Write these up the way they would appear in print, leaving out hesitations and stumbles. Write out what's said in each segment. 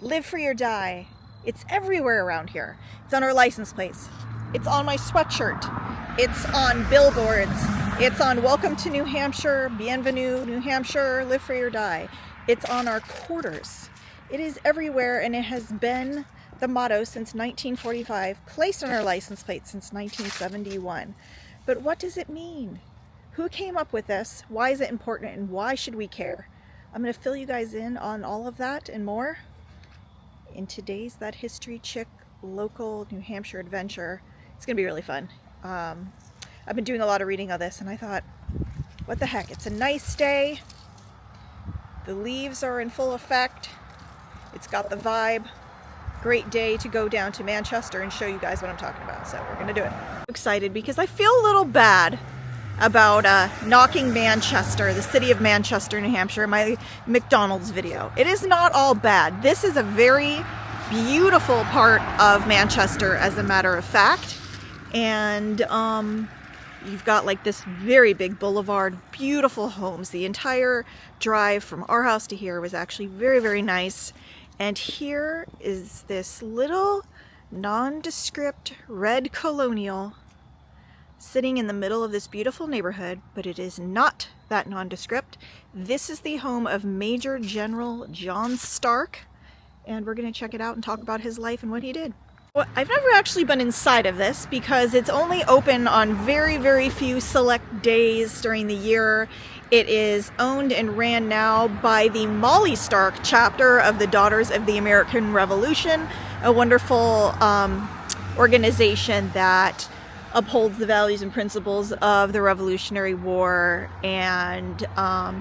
Live free or die. It's everywhere around here. It's on our license plates. It's on my sweatshirt. It's on billboards. It's on Welcome to New Hampshire, Bienvenue, New Hampshire, Live free or die. It's on our quarters. It is everywhere, and it has been the motto since 1945, placed on our license plate since 1971. But what does it mean? Who came up with this? Why is it important, and why should we care? I'm going to fill you guys in on all of that and more in today's That History Chick local New Hampshire adventure. It's going to be really fun. I've been doing a lot of reading of this, and I thought, what the heck? It's a nice day. The leaves are in full effect. It's got the vibe. Great day to go down to Manchester and show you guys what I'm talking about. So we're going to do it. I'm excited because I feel a little bad about knocking Manchester, the city of Manchester, New Hampshire, in my McDonald's video. It is not all bad. This is a very beautiful part of Manchester, as a matter of fact. And you've got like this very big boulevard, beautiful homes. The entire drive from our house to here was actually very, very nice. And here is this little nondescript red colonial sitting in the middle of this beautiful neighborhood, but it is not that nondescript. This is the home of Major General John Stark, and we're going to check it out and talk about his life and what he did. Well, I've never actually been inside of this because it's only open on very, very few select days during the year. It is owned and ran now by the Molly Stark chapter of the Daughters of the American Revolution, a wonderful organization that upholds the values and principles of the Revolutionary War and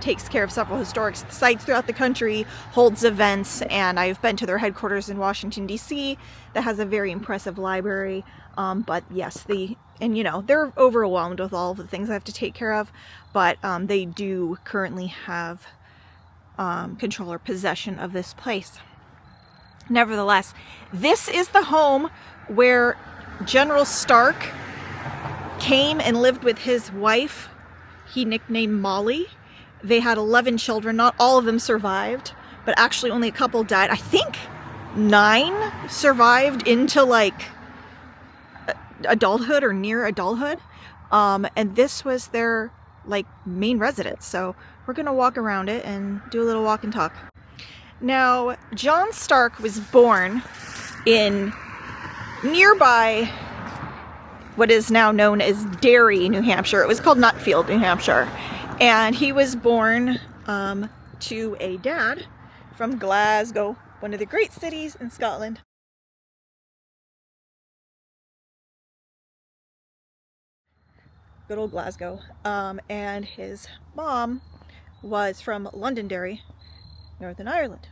takes care of several historic sites throughout the country, holds events, and I've been to their headquarters in Washington, D.C. that has a very impressive library. But yes, they're overwhelmed with all of the things I have to take care of, but they do currently have control or possession of this place. Nevertheless, this is the home where General Stark came and lived with his wife. He nicknamed Molly. They had 11 children. Not all of them survived, but actually only a couple died. I think 9 survived into like adulthood or near adulthood. And this was their like main residence. So we're gonna walk around it and do a little walk and talk. Now, John Stark was born in nearby what is now known as Derry, New Hampshire. It was called Nutfield, New Hampshire. And he was born to a dad from Glasgow, one of the great cities in Scotland. Good old Glasgow. And his mom was from Londonderry, Northern Ireland.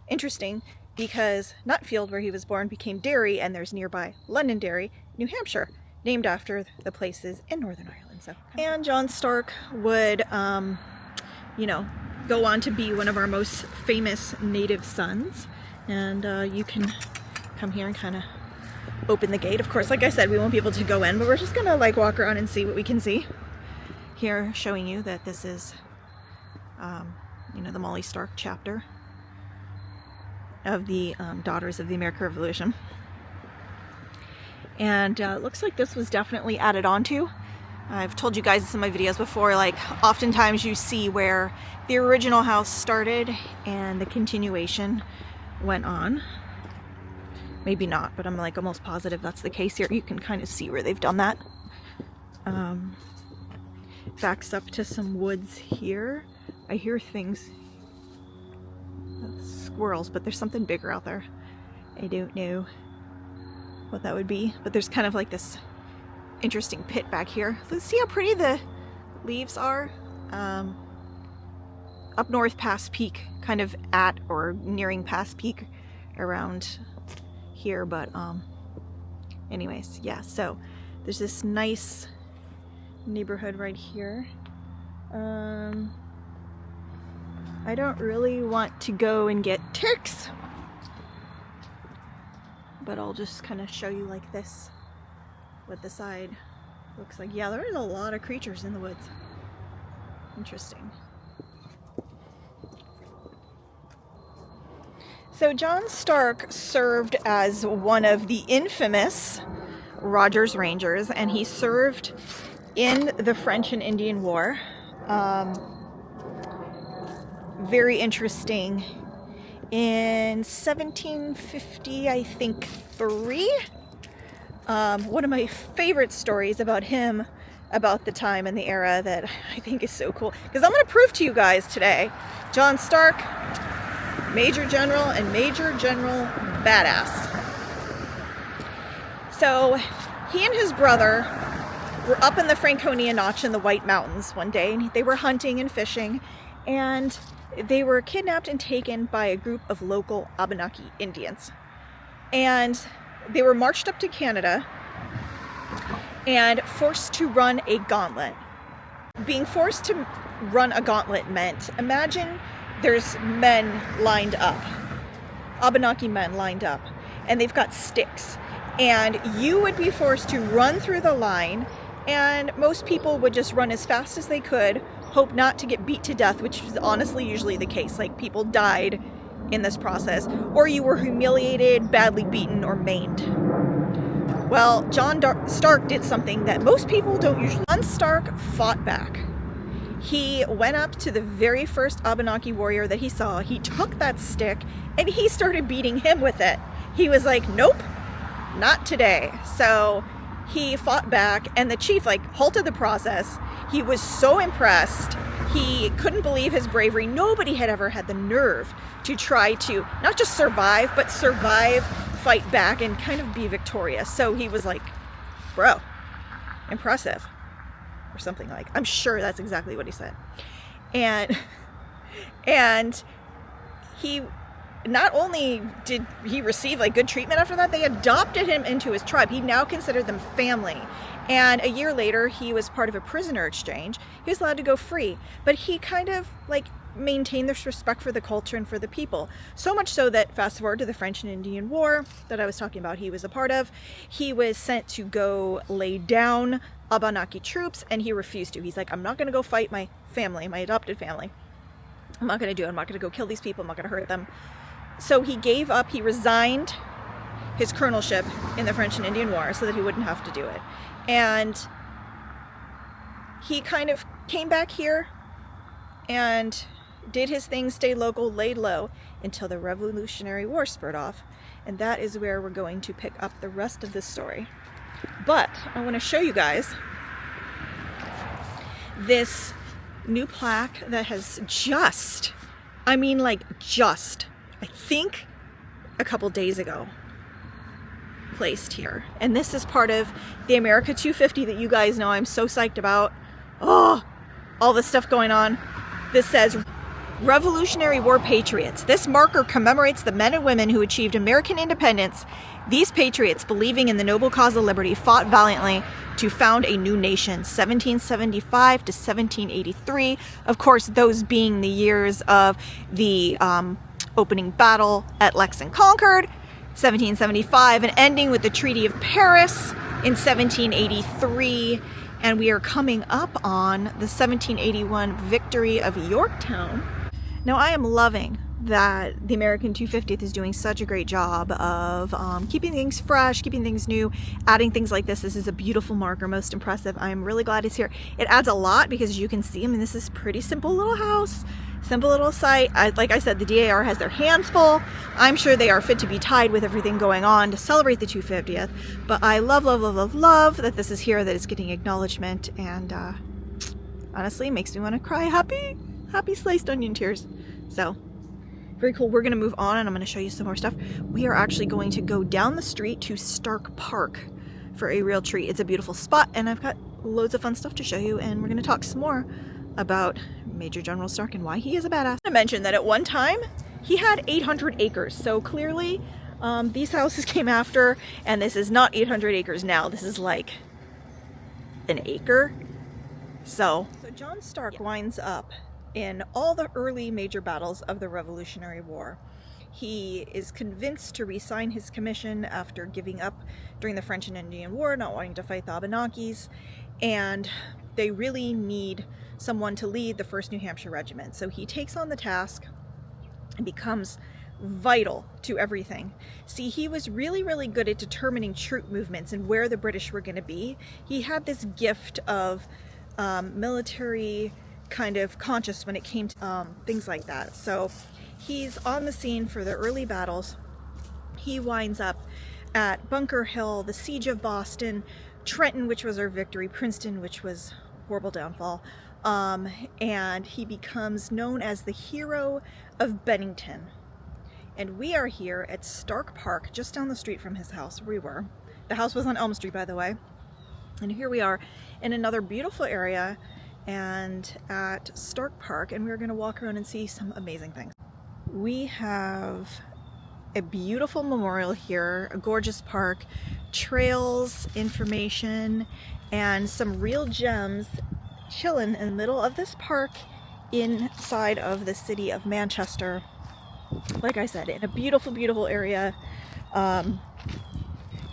Interesting, because Nutfield, where he was born, became Derry, and there's nearby Londonderry, New Hampshire, named after the places in Northern Ireland. So, and John Stark would, go on to be one of our most famous native sons. And you can come here and kind of open the gate. Of course, like I said, we won't be able to go in, but we're just gonna like walk around and see what we can see. Here, showing you that this is, the Molly Stark chapter of the Daughters of the American Revolution. And it looks like this was definitely added onto. I've told you guys in some of my videos before, like oftentimes you see where the original house started and the continuation went on. Maybe not, but I'm like almost positive that's the case here. You can kind of see where they've done that. Backs up to some woods here. I hear things. Squirrels, but there's something bigger out there. I don't know what that would be, but there's kind of like this interesting pit back here. Let's see how pretty the leaves are. Up north past Peak, kind of at or nearing past Peak around here, but anyways, yeah, so there's this nice neighborhood right here. I don't really want to go and get ticks, but I'll just kind of show you like this, what the side looks like. Yeah, there's a lot of creatures in the woods. Interesting. So John Stark served as one of the infamous Rogers Rangers, and he served in the French and Indian War. Very interesting. In 1750, I think, 3. One of my favorite stories about him, about the time and the era, that I think is so cool, because I'm going to prove to you guys today, John Stark, Major General and Major General badass. So he and his brother were up in the Franconia Notch in the White Mountains one day, and they were hunting and fishing, and they were kidnapped and taken by a group of local Abenaki Indians. And they were marched up to Canada and forced to run a gauntlet. Being forced to run a gauntlet meant, imagine there's men lined up, Abenaki men lined up, and they've got sticks. And you would be forced to run through the line, and most people would just run as fast as they could, hope not to get beat to death, which is honestly usually the case. Like, people died in this process, or you were humiliated, badly beaten, or maimed. Well, John Stark did something that most people don't usually. John Stark fought back. He went up to the very first Abenaki warrior that he saw. He took that stick and he started beating him with it. He was like, nope, not today. So he fought back, and the chief halted the process. He was so impressed. He couldn't believe his bravery. Nobody had ever had the nerve to try to not just survive, but survive, fight back, and kind of be victorious. So he was like, bro, impressive, or something like. I'm sure that's exactly what he said. And he, not only did he receive good treatment after that, they adopted him into his tribe. He now considered them family. And a year later, he was part of a prisoner exchange. He was allowed to go free, but he kind of maintained this respect for the culture and for the people. So much so that, fast forward to the French and Indian War that I was talking about, he was a part of. He was sent to go lay down Abenaki troops, and he refused to. He's like, I'm not going to go fight my family, my adopted family. I'm not going to do it. I'm not going to go kill these people. I'm not going to hurt them. So he gave up. He resigned his colonelship in the French and Indian War so that he wouldn't have to do it. And he kind of came back here and did his thing, stayed local, laid low, until the Revolutionary War spurred off. And that is where we're going to pick up the rest of this story. But I want to show you guys this new plaque that has just, I think a couple days ago, placed here. And this is part of the America 250 that you guys know I'm so psyched about. Oh, all this stuff going on. This says, Revolutionary War Patriots. This marker commemorates the men and women who achieved American independence. These patriots, believing in the noble cause of liberty, fought valiantly to found a new nation, 1775 to 1783. Of course, those being the years of the opening battle at Lexington Concord, 1775, and ending with the Treaty of Paris in 1783. And we are coming up on the 1781 victory of Yorktown. Now, I am loving that the American 250th is doing such a great job of keeping things fresh, keeping things new, adding things like this. This is a beautiful marker, most impressive. I'm really glad it's here. It adds a lot because, as you can see, this is a pretty simple little house, simple little site. Like I said, the DAR has their hands full. I'm sure they are fit to be tied with everything going on to celebrate the 250th. But I love, love, love, love, love that this is here, that it's getting acknowledgement, and honestly, it makes me want to cry happy sliced onion tears. So, very cool. We're going to move on, and I'm going to show you some more stuff. We are actually going to go down the street to Stark Park for a real treat. It's a beautiful spot, and I've got loads of fun stuff to show you, and we're going to talk some more about Major General Stark and why he is a badass. I mentioned that at one time he had 800 acres, so clearly these houses came after, and this is not 800 acres now. This is like an acre. So John Stark winds up in all the early major battles of the Revolutionary War. He is convinced to resign his commission after giving up during the French and Indian War, not wanting to fight the Abenakis, and they really need someone to lead the 1st New Hampshire Regiment. So he takes on the task and becomes vital to everything. See, he was really, really good at determining troop movements and where the British were going to be. He had this gift of military kind of conscious when it came to things like that. So he's on the scene for the early battles. He winds up at Bunker Hill, the Siege of Boston, Trenton, which was our victory, Princeton, which was horrible downfall, and he becomes known as the hero of Bennington. And we are here at Stark Park, just down the street from his house where we were. The house was on Elm Street, by the way. And here we are in another beautiful area and at Stark Park, and we're going to walk around and see some amazing things. We have a beautiful memorial here, a gorgeous park, trails, information, and some real gems chilling in the middle of this park inside of the city of Manchester. Like I said, in a beautiful, beautiful area.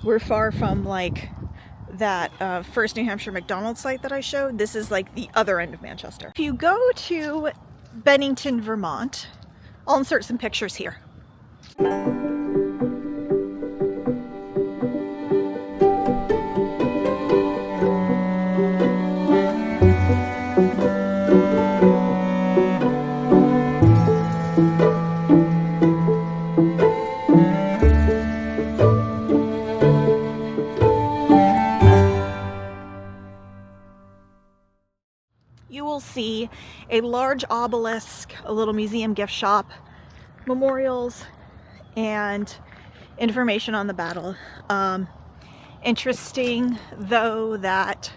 We're far from like that first New Hampshire McDonald's site that I showed. This is like the other end of Manchester. If you go to Bennington, Vermont, I'll insert some pictures here. You will see a large obelisk, a little museum gift shop, memorials, and information on the battle. Interesting though that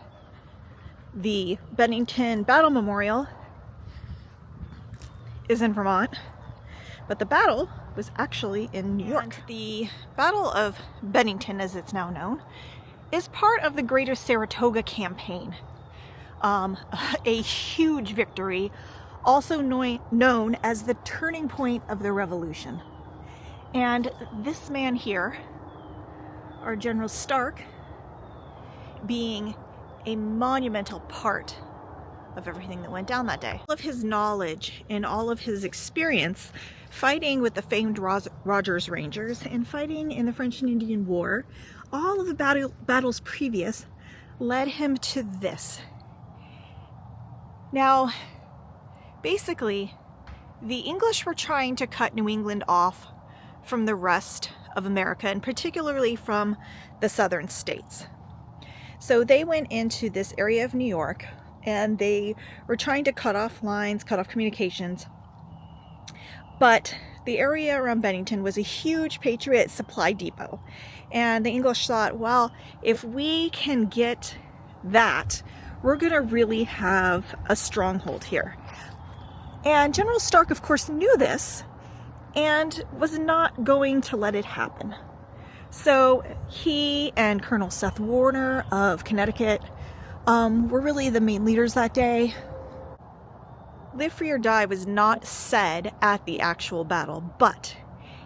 the Bennington Battle Memorial is in Vermont, but the battle was actually in New York. And the Battle of Bennington, as it's now known, is part of the Greater Saratoga Campaign. A huge victory, also known as the turning point of the Revolution. And this man here, our General Stark, being a monumental part of everything that went down that day. All of his knowledge and all of his experience fighting with the famed Rogers Rangers and fighting in the French and Indian War, all of the battles previous led him to this. Now, basically, the English were trying to cut New England off from the rest of America, and particularly from the southern states. So they went into this area of New York, and they were trying to cut off lines, cut off communications. But the area around Bennington was a huge Patriot supply depot. And the English thought, well, if we can get that, we're going to really have a stronghold here. And General Stark, of course, knew this and was not going to let it happen. So he and Colonel Seth Warner of Connecticut were really the main leaders that day. Live free or die was not said at the actual battle, but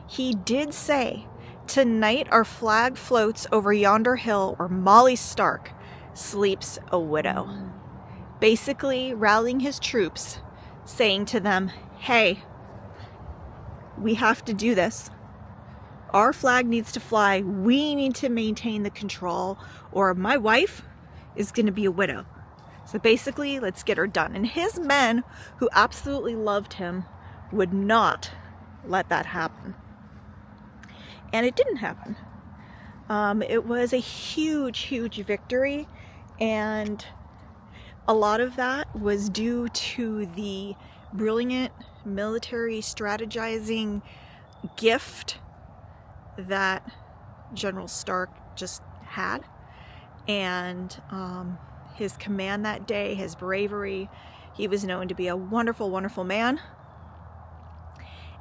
he did say, "Tonight our flag floats over yonder hill where Molly Stark sleeps a widow." Basically rallying his troops, saying to them, hey, we have to do this. Our flag needs to fly. We need to maintain the control, or my wife is going to be a widow. So basically, let's get her done. And his men, who absolutely loved him, would not let that happen. And it didn't happen. It was a huge, huge victory. And a lot of that was due to the brilliant military strategizing gift that General Stark just had. And his command that day, his bravery. He was known to be a wonderful, wonderful man.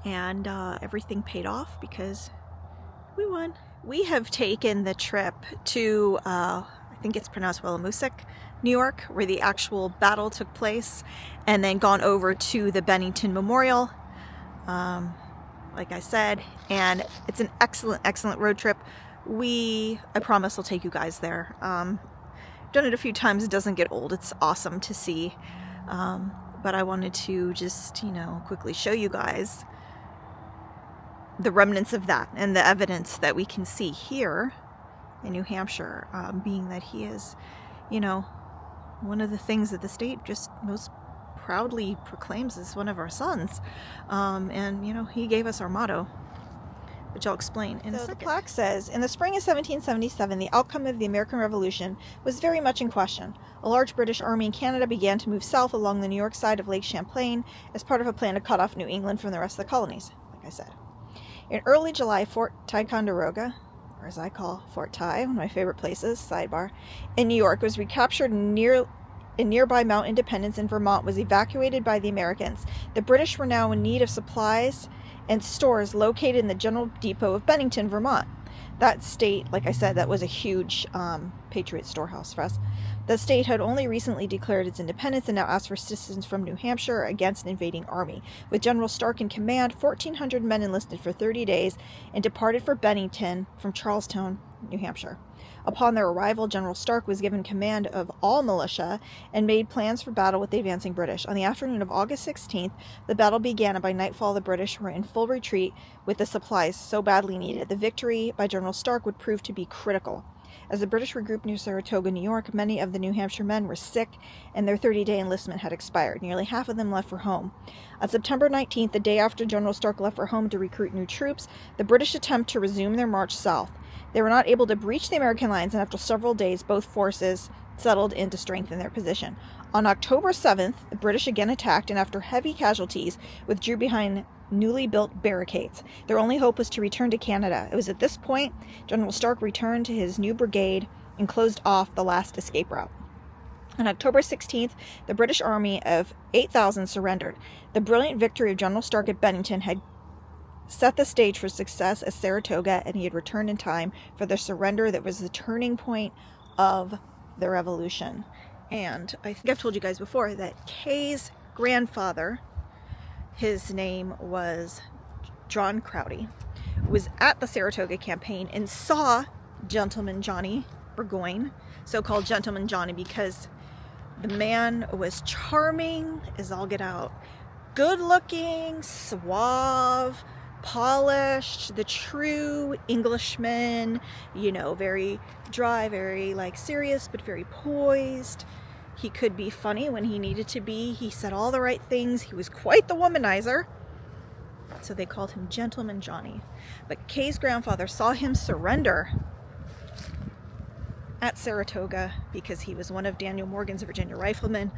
And everything paid off because we won. We have taken the trip to, I think it's pronounced Willamusik, New York, where the actual battle took place, and then gone over to the Bennington Memorial, like I said, and it's an excellent, excellent road trip. I promise I'll take you guys there. Done it a few times. It doesn't get old. It's awesome to see. But I wanted to just, quickly show you guys the remnants of that, and the evidence that we can see here in New Hampshire, being that he is, you know, one of the things that the state just most proudly proclaims as one of our sons. And, you know, he gave us our motto, which I'll explain in a second. The plaque says, in the spring of 1777, the outcome of the American Revolution was very much in question. A large British army in Canada began to move south along the New York side of Lake Champlain as part of a plan to cut off New England from the rest of the colonies, like I said. In early July, Fort Ticonderoga, or as I call Fort Ty, one of my favorite places, sidebar, in New York, was recaptured near nearby Mount Independence in Vermont was evacuated by the Americans. The British were now in need of supplies and stores located in the General Depot of Bennington, Vermont. That state, like I said, that was a huge Patriot storehouse for us. The state had only recently declared its independence and now asked for assistance from New Hampshire against an invading army. With General Stark in command, 1,400 men enlisted for 30 days and departed for Bennington from Charlestown, New Hampshire. Upon their arrival, General Stark was given command of all militia and made plans for battle with the advancing British. On the afternoon of August 16th, the battle began, and by nightfall the British were in full retreat with the supplies so badly needed. The victory by General Stark would prove to be critical. As the British regrouped near Saratoga, New York, many of the New Hampshire men were sick and their 30-day enlistment had expired. Nearly half of them left for home. On September 19th, the day after General Stark left for home to recruit new troops, the British attempt to resume their march south. They were not able to breach the American lines, and after several days, both forces settled in to strengthen their position. On October 7th, the British again attacked, and after heavy casualties, withdrew behind newly built barricades. Their only hope was to return to Canada. It was at this point General Stark returned to his new brigade and closed off the last escape route. On October 16th, the British army of 8,000 surrendered. The brilliant victory of General Stark at Bennington had set the stage for success at Saratoga, and he had returned in time for the surrender that was the turning point of the revolution. And I think I've told you guys before that Kay's grandfather, his name was John Crowdy, was at the Saratoga campaign and saw Gentleman Johnny Burgoyne, so-called Gentleman Johnny, because the man was charming as all get out, good-looking, suave, polished, the true Englishman, you know, very dry, very like serious, but very poised. He could be funny when he needed to be. He said all the right things. He was quite the womanizer. So they called him Gentleman Johnny. But Kay's grandfather saw him surrender at Saratoga because he was one of Daniel Morgan's Virginia riflemen,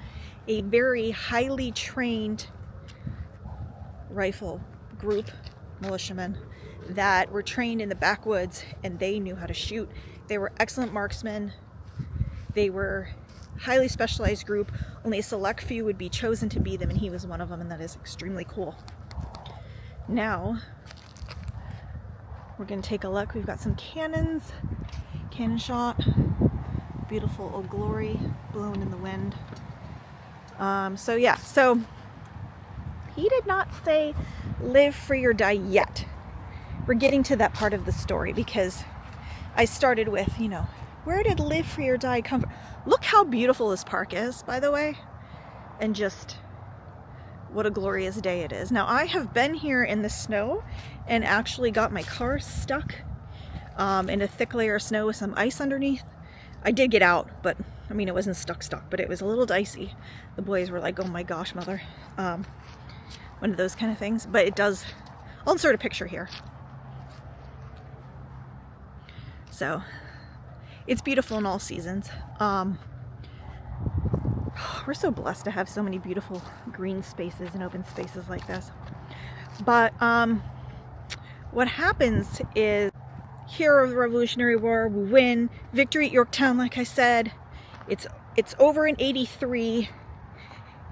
a very highly trained rifle group, militiamen, that were trained in the backwoods, and they knew how to shoot. They were excellent marksmen. They were highly specialized group. Only a select few would be chosen to be them, and he was one of them, and that is extremely cool. Now we're going to take a look. We've got some cannons, cannon shot, beautiful Old Glory blowing in the wind. So he did not say live free or die yet. We're getting to that part of the story, because I started with, you know, where did live free or die come from? Look how beautiful this park is, by the way, and just what a glorious day it is. Now, I have been here in the snow and actually got my car stuck in a thick layer of snow with some ice underneath. I did get out, but I mean, it wasn't stuck, but it was a little dicey. The boys were like, oh my gosh, mother. One of those kind of things, but it does, I'll insert a picture here. So it's beautiful in all seasons. We're so blessed to have so many beautiful green spaces and open spaces like this. But what happens is, hero of the Revolutionary War, we win, victory at Yorktown, like I said. It's over in 83,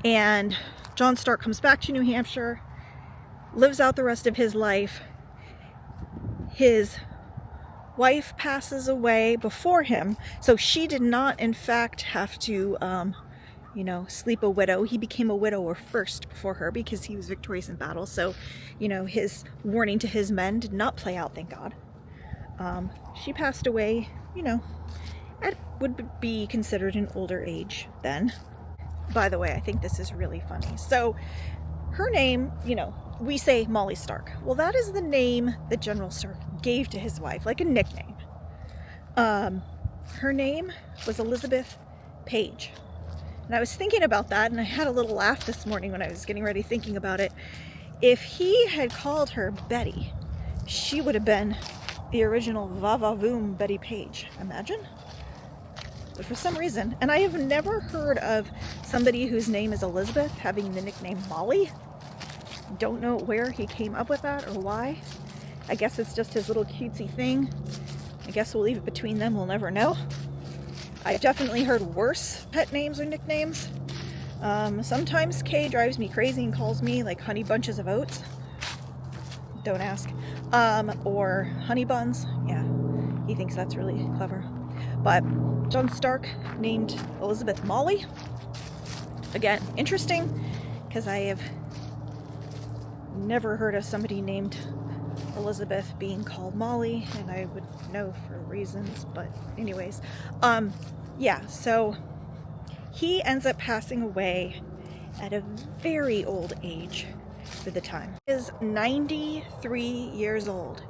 and John Stark comes back to New Hampshire, lives out the rest of his life. His wife passes away before him, so she did not, in fact, have to, sleep a widow. He became a widower first before her because he was victorious in battle. So, his warning to his men did not play out, thank God. She passed away, it would be considered an older age then. By the way, I think this is really funny. So her name, we say Molly Stark. Well, that is the name that General Stark gave to his wife, like a nickname. Her name was Elizabeth Page. And I was thinking about that, and I had a little laugh this morning when I was getting ready thinking about it. If he had called her Betty, she would have been the original Va-Va-Voom Betty Page. Imagine? But for some reason, and I have never heard of somebody whose name is Elizabeth having the nickname Molly. Don't know where he came up with that or why. I guess it's just his little cutesy thing. I guess we'll leave it between them, we'll never know. I've definitely heard worse pet names or nicknames. Sometimes Kay drives me crazy and calls me like Honey Bunches of Oats. Don't ask. Or Honey Buns. Yeah, he thinks that's really clever. But John Stark named Elizabeth Molly. Again, interesting, because I have never heard of somebody named Elizabeth being called Molly, and I would know for reasons, but anyways. Yeah, so he ends up passing away at a very old age for the time. He is 93 years old.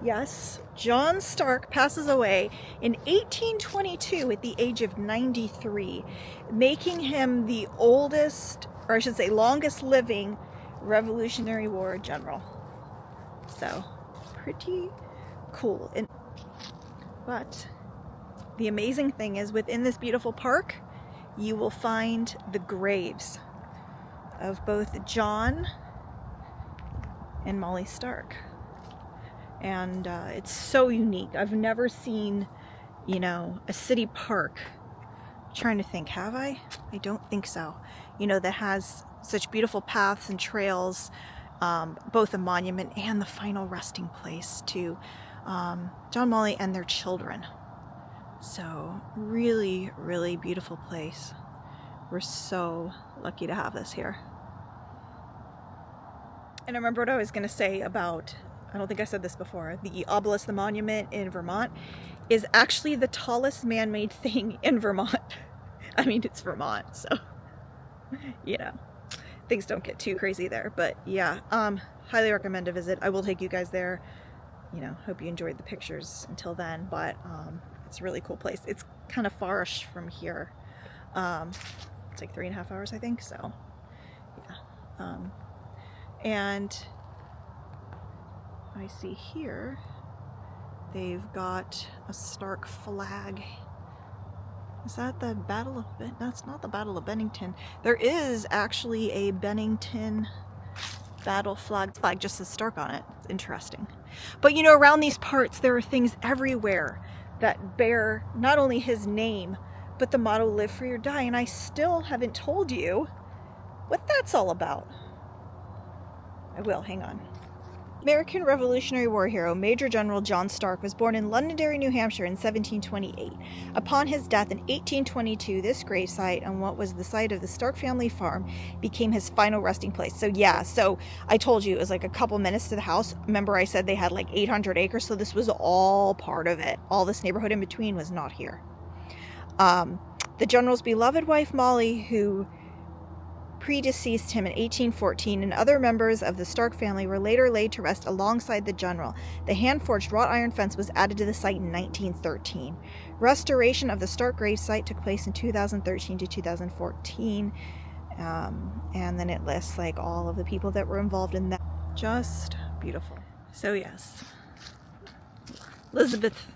Yes, John Stark passes away in 1822 at the age of 93, making him the oldest, or I should say longest living Revolutionary War general. So, pretty cool. But the amazing thing is, within this beautiful park, you will find the graves of both John and Molly Stark. And it's so unique. I've never seen, a city park. I'm trying to think, have I? I don't think so. That has such beautiful paths and trails, both a monument and the final resting place to John, Molly, and their children. So really, really beautiful place. We're so lucky to have this here. And I remember what I was going to say about, I don't think I said this before, the obelisk, the monument in Vermont, is actually the tallest man-made thing in Vermont. I mean, it's Vermont, so, things don't get too crazy there. But yeah, highly recommend a visit. I will take you guys there. Hope you enjoyed the pictures until then, but it's a really cool place. It's kind of farish from here. It's like 3.5 hours, I think, so yeah. And I see here they've got a Stark flag. Is that the Battle of that's not the Battle of Bennington. There is actually a Bennington battle flag just says Stark on it. It's interesting. But around these parts there are things everywhere that bear not only his name, but the motto, live free or die. And I still haven't told you what that's all about. I will, hang on. American Revolutionary War hero Major General John Stark was born in Londonderry, New Hampshire in 1728. Upon his death in 1822, this gravesite on what was the site of the Stark family farm became his final resting place. So yeah, so I told you it was like a couple minutes to the house. Remember I said they had like 800 acres, so this was all part of it. All this neighborhood in between was not here. The general's beloved wife Molly, who predeceased him in 1814, and other members of the Stark family were later laid to rest alongside the general. The hand-forged wrought iron fence was added to the site in 1913. Restoration of the Stark grave site took place in 2013 to 2014, and then it lists like all of the people that were involved in that. Just beautiful. So yes, Elizabeth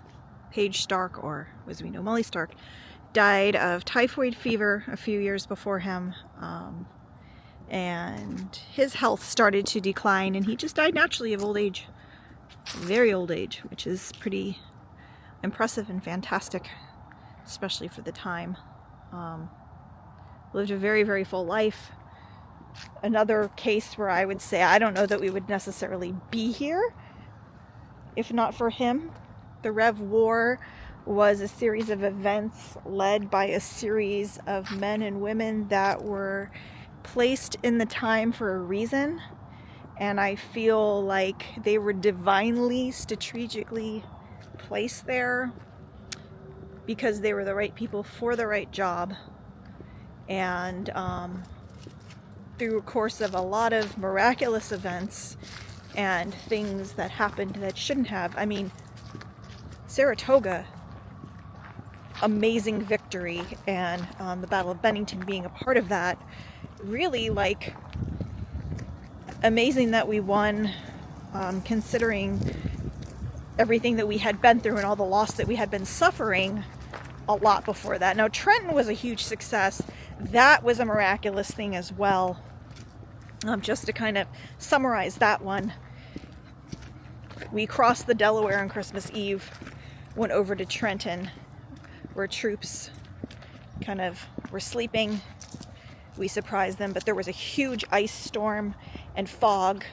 Page Stark, or as we know, Molly Stark, died of typhoid fever a few years before him. And his health started to decline, and he just died naturally of old age, very old age, which is pretty impressive and fantastic, especially for the time. Lived a very, very full life. Another case where I would say I don't know that we would necessarily be here if not for him. The Rev War was a series of events led by a series of men and women that were placed in the time for a reason, and I feel like they were divinely, strategically placed there because they were the right people for the right job. And through a course of a lot of miraculous events and things that happened that shouldn't have. I mean, Saratoga, amazing victory, and the Battle of Bennington being a part of that, really, like, amazing that we won, considering everything that we had been through and all the loss that we had been suffering a lot before that. Now, Trenton was a huge success. That was a miraculous thing as well. Just to kind of summarize that one, we crossed the Delaware on Christmas Eve, went over to Trenton, where troops kind of were sleeping. We surprised them, but there was a huge ice storm and fog,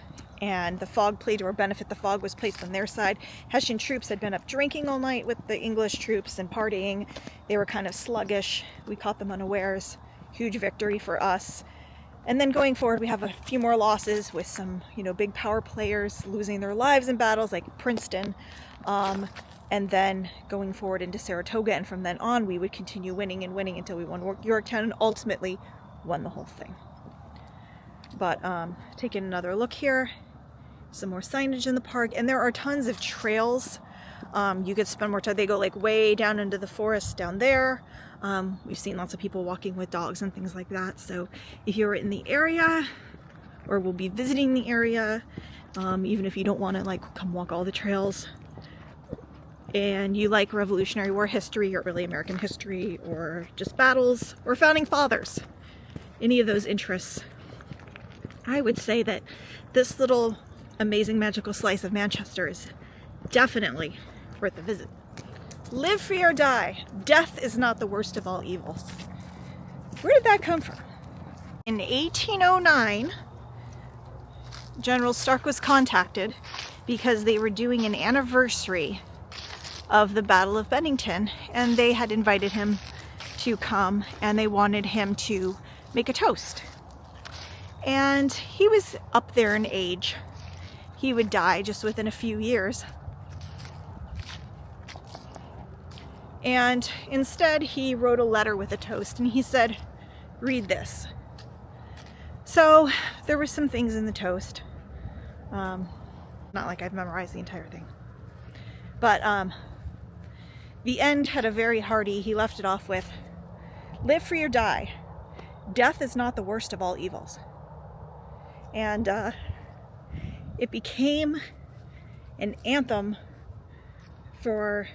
and the fog played to our benefit. The fog was placed on their side. Hessian troops had been up drinking all night with the English troops and partying. They were kind of sluggish. We caught them unawares. Huge victory for us. And then going forward, we have a few more losses with some, big power players losing their lives in battles like Princeton. And then going forward into Saratoga, and from then on, we would continue winning and winning until we won Yorktown and ultimately won the whole thing. But taking another look here, some more signage in the park, and there are tons of trails. You could spend more time. They go like way down into the forest down there. We've seen lots of people walking with dogs and things like that. So if you're in the area or will be visiting the area, even if you don't want to like come walk all the trails, and you like Revolutionary War history or early American history or just battles or founding fathers, any of those interests, I would say that this little amazing magical slice of Manchester is definitely worth a visit. Live free or die. Death is not the worst of all evils. Where did that come from? In 1809, General Stark was contacted because they were doing an anniversary of the Battle of Bennington, and they had invited him to come, and they wanted him to make a toast. And he was up there in age. He would die just within a few years. And instead, he wrote a letter with a toast, and he said, "Read this." So there were some things in the toast. Not like I've memorized the entire thing. But the end had a very hearty, he left it off with, "Live free or die. Death is not the worst of all evils." And it became an anthem for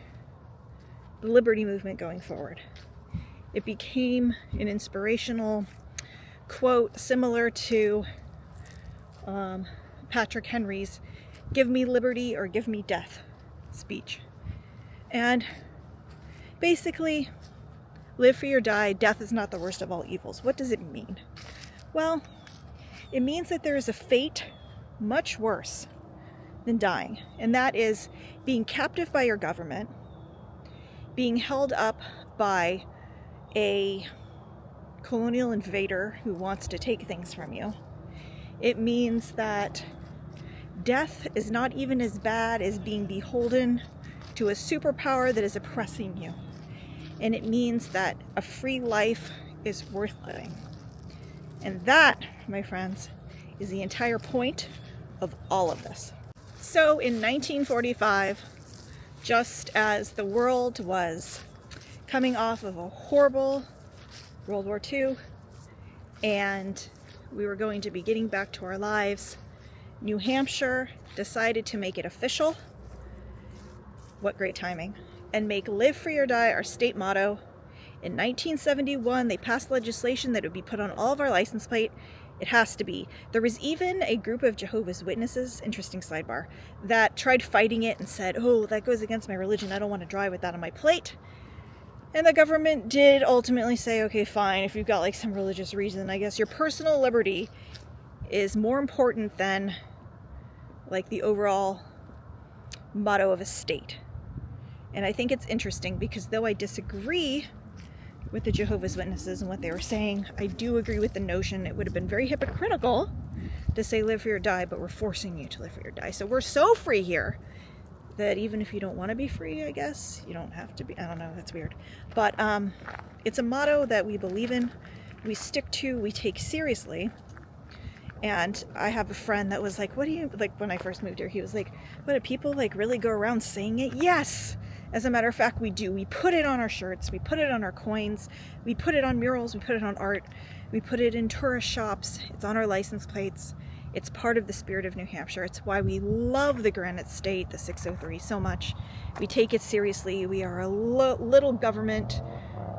the liberty movement going forward. It became an inspirational quote similar to Patrick Henry's "Give me liberty or give me death" speech. And basically, live free or die, death is not the worst of all evils. What does it mean? Well, it means that there is a fate much worse than dying, and that is being captive by your government, being held up by a colonial invader who wants to take things from you. It means that death is not even as bad as being beholden to a superpower that is oppressing you. And it means that a free life is worth living. And that, my friends, is the entire point of all of this. So in 1945, just as the world was coming off of a horrible World War II, and we were going to be getting back to our lives, New Hampshire decided to make it official. What great timing. And make "Live free or die" our state motto. In 1971, they passed legislation that would be put on all of our license plate. It has to be. There was even a group of Jehovah's Witnesses, interesting sidebar, that tried fighting it and said, "Oh, that goes against my religion. I don't want to drive with that on my plate." And the government did ultimately say, okay, fine, if you've got like some religious reason, I guess your personal liberty is more important than like the overall motto of a state. And I think it's interesting because though I disagree with the Jehovah's Witnesses and what they were saying, I do agree with the notion it would have been very hypocritical to say live free or die, but we're forcing you to live free or die. So we're so free here that even if you don't want to be free, I guess, you don't have to be. I don't know, that's weird. But it's a motto that we believe in, we stick to, we take seriously. And I have a friend that was like, what do you, like when I first moved here, he was like, what, do people like really go around saying it? Yes! As a matter of fact, we do. We put it on our shirts, we put it on our coins, we put it on murals, we put it on art, we put it in tourist shops, it's on our license plates. It's part of the spirit of New Hampshire. It's why we love the Granite State, the 603, so much. We take it seriously. We are a little government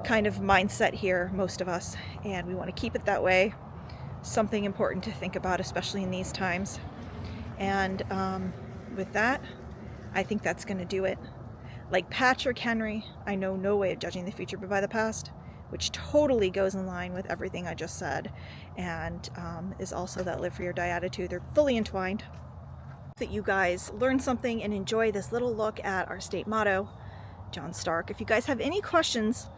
kind of mindset here, most of us, and we want to keep it that way. Something important to think about, especially in these times. And with that, I think that's going to do it. Like Patrick Henry, I know no way of judging the future but by the past, which totally goes in line with everything I just said, and is also that live free or die attitude. They're fully entwined. That you guys learn something and enjoy this little look at our state motto, John Stark. If you guys have any questions,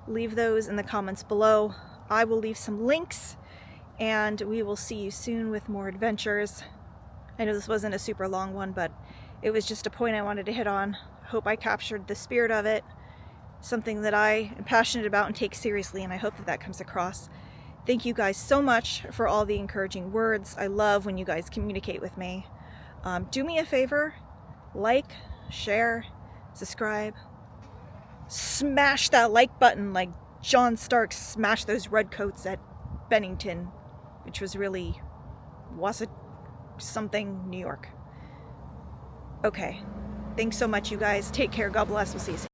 leave those in the comments below. I will leave some links, and we will see you soon with more adventures. I know this wasn't a super long one, but it was just a point I wanted to hit on. Hope I captured the spirit of it. Something that I am passionate about and take seriously, and I hope that that comes across. Thank you guys so much for all the encouraging words. I love when you guys communicate with me. Do me a favor, like, share, subscribe, smash that like button like John Stark smashed those red coats at Bennington, which was really, something, New York. Okay, thanks so much, you guys. Take care. God bless. We'll see you soon.